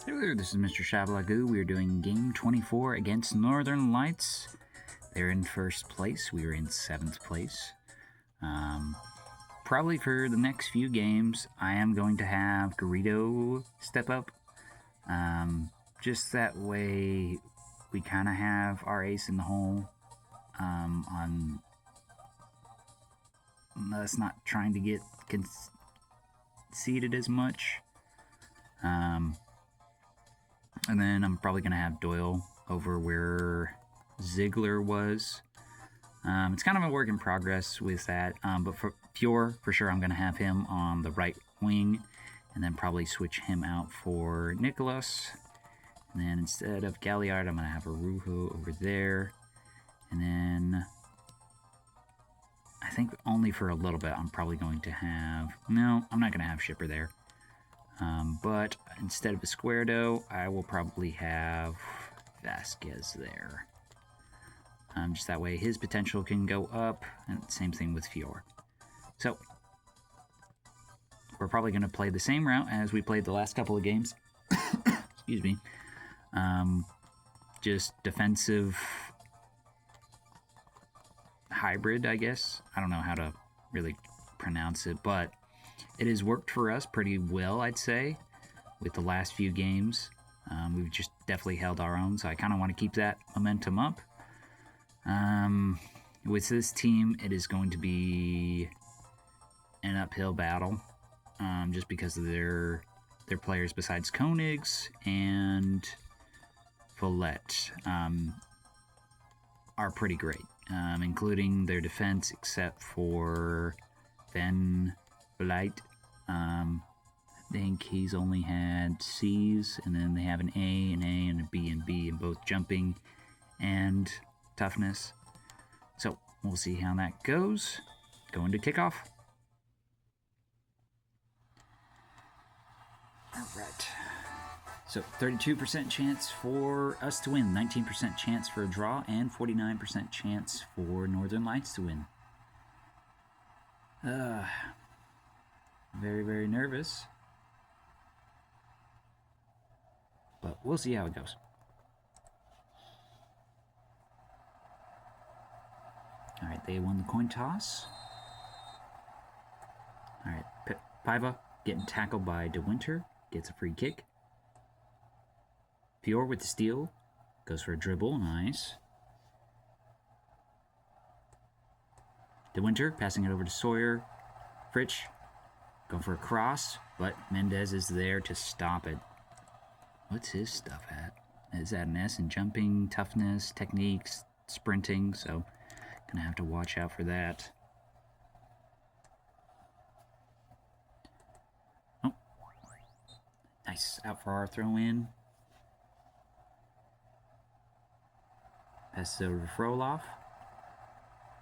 Hey there, this is Mr. Shabalagoo. We are doing game 24 against Northern Lights. They're in first place. We are in 7th place. Probably for the next few games, I am going to have Garrido step up. Just that way we kind of have our ace in the hole on us not trying to get conceded as much. And then I'm probably going to have Doyle over where Ziegler was. It's kind of a work in progress with that. But for Fiore, for sure, I'm going to have him on the right wing. And then probably switch him out for Nicholas. And then instead of Galliard, I'm going to have Arujo over there. And then I think only for a little bit, I'm probably going to have... No, I'm not going to have Shipper there. But instead of Esquerdo, I will probably have Vasquez there. Just that way his potential can go up, and same thing with Fiore. So, we're probably going to play the same route as we played the last couple of games. Excuse me. Just defensive hybrid, I guess. I don't know how to really pronounce it, but it has worked for us pretty well, I'd say, with the last few games. We've just definitely held our own, so I kind of want to keep that momentum up. With this team, it is going to be an uphill battle, just because of their players besides Koenigs and Follett are pretty great, including their defense, except for Van Blight. I think he's only had C's, and then they have an A, and a B, in both jumping and toughness. So we'll see how that goes. Going to kickoff. All right. So 32% chance for us to win, 19% chance for a draw, and 49% chance for Northern Lights to win. Very, very nervous. But we'll see how it goes. Alright, they won the coin toss. Alright, Paiva getting tackled by De Winter. Gets a free kick. Fiore with the steal. Goes for a dribble. Nice. De Winter passing it over to Sawyer. Fritsch going for a cross, but Mendez is there to stop it. What's his stuff at? Is that an S in jumping, toughness, techniques, sprinting? So, gonna have to watch out for that. Oh, nice. Out for our throw-in. Passes it over to Frolov.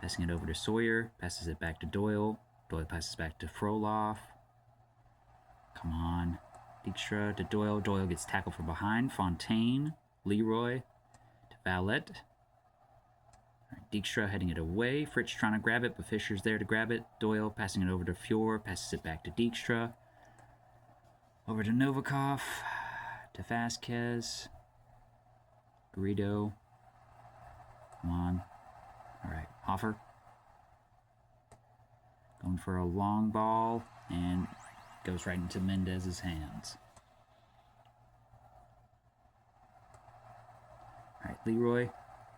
Passing it over to Sawyer. Passes it back to Doyle. Doyle passes back to Frolov. Come on. Dijkstra to Doyle. Doyle gets tackled from behind. Fontaine. Leroy to Valette. Right, Dijkstra heading it away. Fritsch trying to grab it, but Fischer's there to grab it. Doyle passing it over to Fiore. Passes it back to Dijkstra. Over to Novikov. To Vasquez. Garrido. Come on. Alright, Hoffer. Going for a long ball, and goes right into Mendez's hands. Alright, Leroy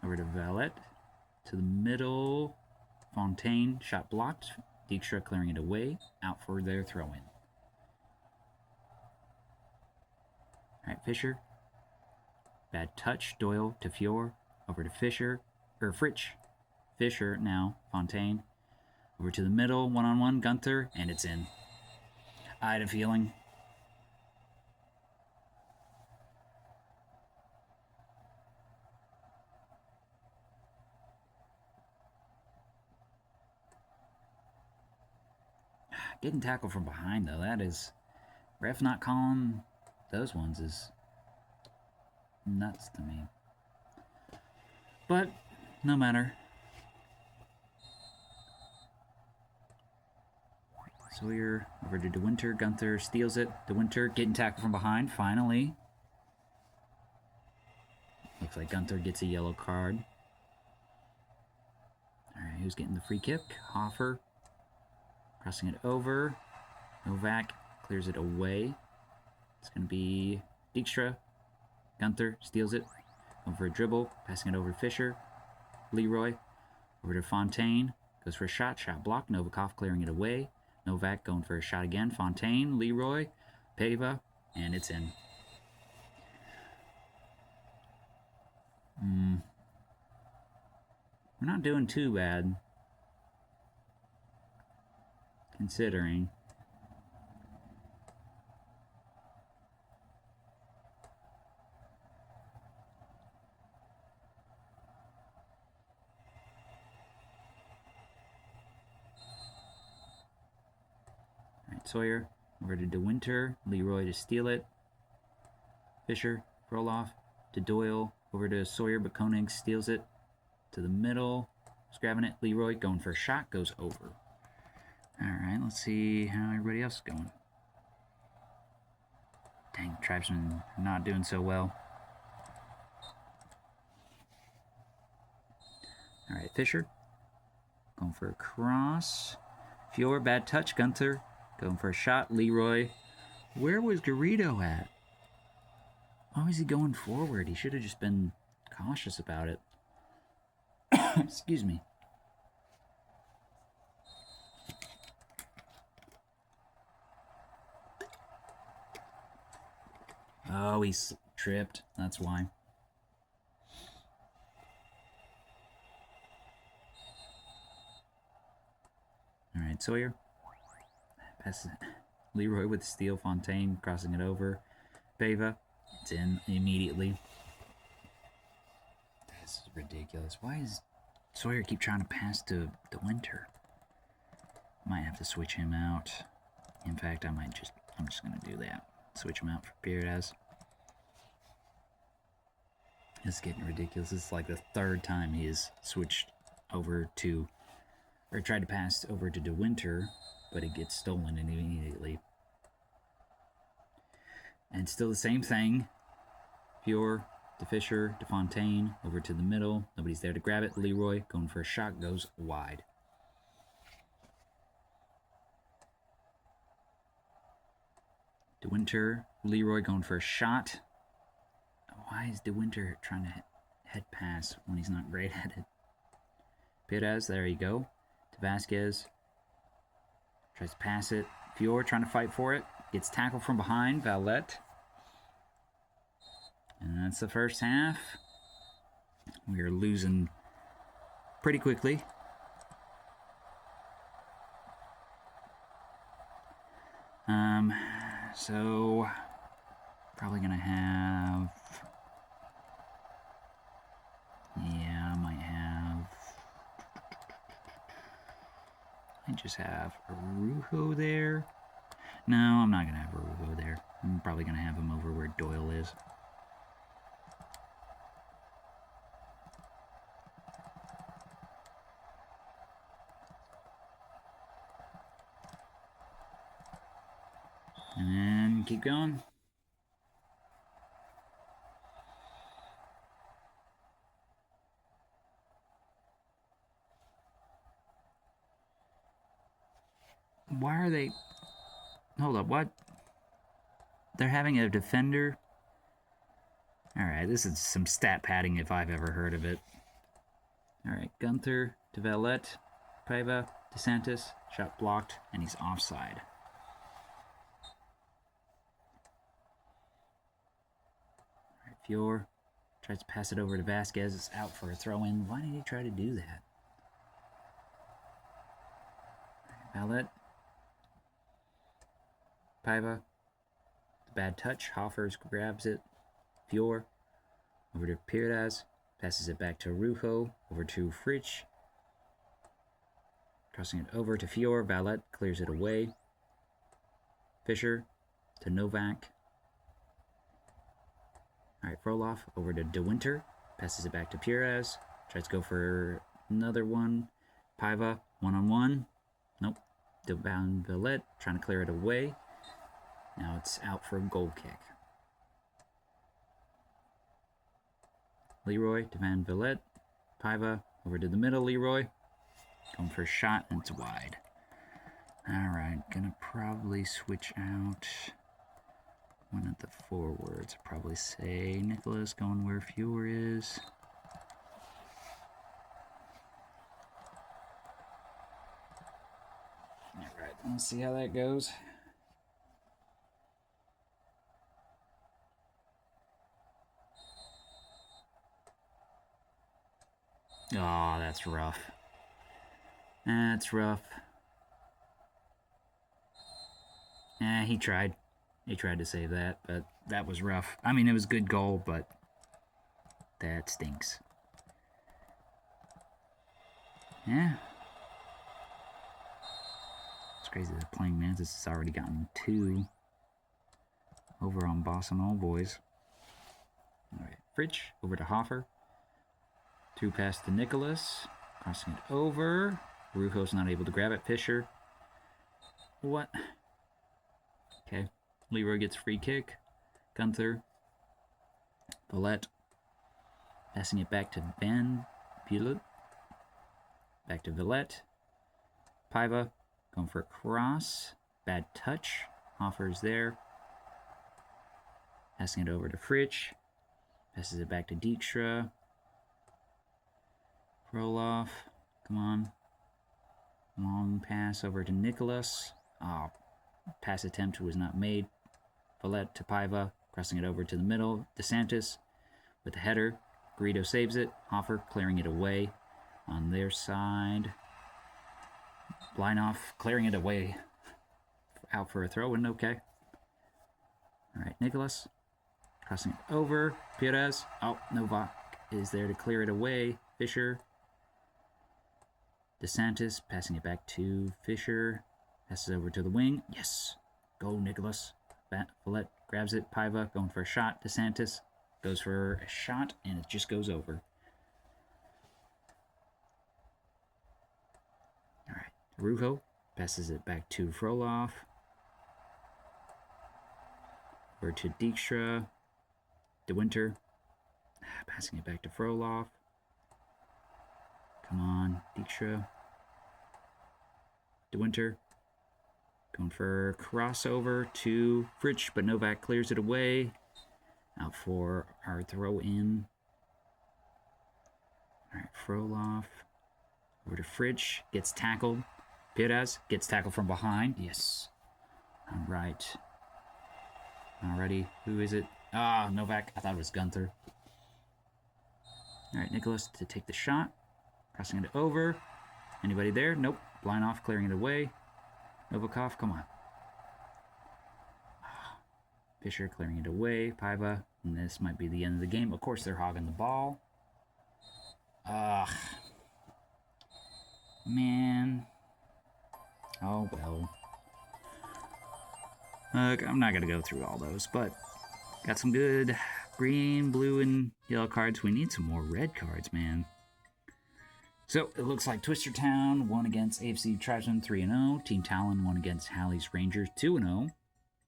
over to Valette. To the middle. Fontaine, shot blocked. Dijkstra clearing it away. Out for their throw-in. Alright, Fischer. Bad touch. Doyle to Fiore. Over to Fischer. Or Fritsch. Fischer now. Fontaine. Over to the middle. One-on-one. Gunther. And it's in. I had a feeling. Getting tackled from behind, though, that is... Ref not calling those ones is nuts to me. But, no matter. Sawyer over to De Winter. Gunther steals it. De Winter getting tackled from behind, finally. Looks like Gunther gets a yellow card. Alright, who's getting the free kick? Hoffer. Crossing it over. Novak clears it away. It's going to be Dijkstra. Gunther steals it. Going for a dribble. Passing it over to Fisher. Leroy. Over to Fontaine. Goes for a shot. Shot blocked. Novikov clearing it away. Novak going for a shot again. Fontaine. Leroy. Pava. And it's in. We're not doing too bad, considering. Alright, Sawyer over to DeWinter. Leroy to steal it. Fisher, Roloff to Doyle. Over to Sawyer, but Koenig steals it. To the middle. He's grabbing it. Leroy going for a shot. Goes over. Alright, let's see how everybody else is going. Dang, Tribesmen not doing so well. Alright, Fisher. Going for a cross. Fiore, bad touch. Gunther going for a shot. Leroy. Where was Garrido at? Why was he going forward? He should have just been cautious about it. Excuse me. Oh, he's tripped. That's why. Alright, Sawyer. Passes it. Leroy with steal. Fontaine crossing it over. Pava. It's in immediately. This is ridiculous. Why does Sawyer keep trying to pass to the Winter? Might have to switch him out. In fact, I'm just gonna do that. Switch him out for Pierdaz. It's getting ridiculous. This is like the third time he has switched over to, or tried to pass over to DeWinter, but it gets stolen immediately. And still the same thing. Fiore to Fisher to Fontaine, over to the middle. Nobody's there to grab it. Leroy going for a shot, goes wide. DeWinter, Leroy going for a shot. Why is DeWinter trying to head pass when he's not great at it? Pierdaz, there you go. To Vasquez. Tries to pass it. Fiore trying to fight for it. Gets tackled from behind. Valette. And that's the first half. We are losing pretty quickly. So probably gonna have, yeah, I might have, I just have Arujo there. No, I'm not gonna have Arujo there. I'm probably gonna have him over where Doyle is. And then keep going. Why are they... Hold up, what? They're having a defender? Alright, this is some stat padding if I've ever heard of it. Alright, Gunther to Valette. Paiva to Santos. Shot blocked, and he's offside. Fiore tries to pass it over to Vasquez. It's out for a throw-in. Why did he try to do that? Valette. Paiva. Bad touch. Hoffers grabs it. Fiore. Over to Pierdaz. Passes it back to Arujo. Over to Fritsch. Crossing it over to Fiore. Valette clears it away. Fisher to Novak. Alright, Froloff over to DeWinter. Passes it back to Pierdaz. Tries to go for another one. Paiva, one-on-one. Nope. Down Valette, trying to clear it away. Now it's out for a goal kick. Leroy to Van Villette. Paiva over to the middle, Leroy. Going for a shot, and it's wide. Alright, gonna probably switch out one of the forwards. I'd probably say Nicholas going where Fiore is. Alright, let's see how that goes. Oh, that's rough. That's rough. He tried. He tried to save that, but that was rough. I mean, it was a good goal, but that stinks. Yeah. It's crazy that Playing Mantis has already gotten 2 over on Boss and All Boys. Alright, Fritsch over to Hoffer. 2 pass to Nicholas. Crossing it over. Rujo's not able to grab it. Fisher. What? Okay. Leroy gets free kick. Gunther. Villette. Passing it back to Van Villette. Back to Villette. Paiva. Going for a cross. Bad touch. Hoffer's there. Passing it over to Fritsch. Passes it back to Dijkstra. Roloff. Come on. Long pass over to Nicholas. Oh, pass attempt was not made. Villette to Paiva. Crossing it over to the middle. DeSantis with the header. Garrido saves it. Hoffer clearing it away on their side. Blinoff clearing it away. Out for a throw-in. Okay. Alright, Nicholas. Crossing it over. Perez. Oh, Novak is there to clear it away. Fisher. DeSantis passing it back to Fisher. Passes over to the wing. Yes. Go, Nicholas. Villette grabs it. Paiva going for a shot. DeSantis goes for a shot, and it just goes over. All right. Rujo passes it back to Frolov. Over to Dijkstra. De Winter. Passing it back to Frolov. Come on, Dijkstra. De Winter. Going for a crossover to Fritsch, but Novak clears it away. Out for our throw-in. All right, Frolov. Over to Fritsch. Gets tackled. Perez gets tackled from behind. Yes. All right. Alrighty. Who is it? Ah, Novak. I thought it was Gunther. All right, Nicholas to take the shot. Crossing it over. Anybody there? Nope. Blinoff clearing it away. Novikov, come on. Fisher clearing it away. Paiva. And this might be the end of the game. Of course, they're hogging the ball. Man. Oh, well. I'm not going to go through all those, but got some good green, blue, and yellow cards. We need some more red cards, man. So, it looks like Twister Town won against AFC Tribesmen 3-0. Team Talon won against Halley's Rangers 2-0.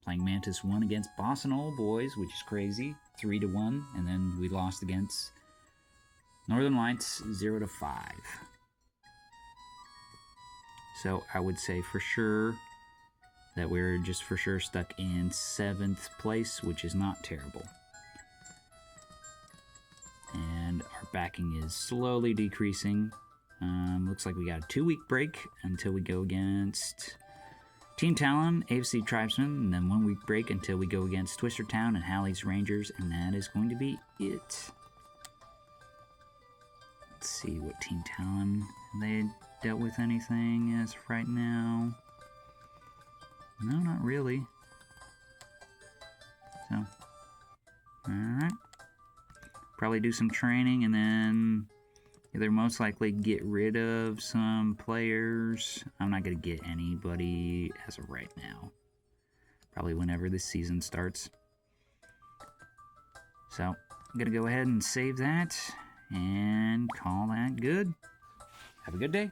Playing Mantis won against Boston Old Boys, which is crazy, 3-1. And then we lost against Northern Lights 0-5. So, I would say for sure that we're just for sure stuck in 7th place, which is not terrible. And our backing is slowly decreasing. Looks like we got a 2-week break until we go against Team Talon, AFC Tribesmen, and then 1 week break until we go against Twister Town and Halley's Rangers, and that is going to be it. Let's see what Team Talon, they dealt with anything as of right now. No, not really. So, alright. Probably do some training and then either most likely get rid of some players. I'm not going to get anybody as of right now. Probably whenever this season starts. So, I'm going to go ahead and save that and call that good. Have a good day.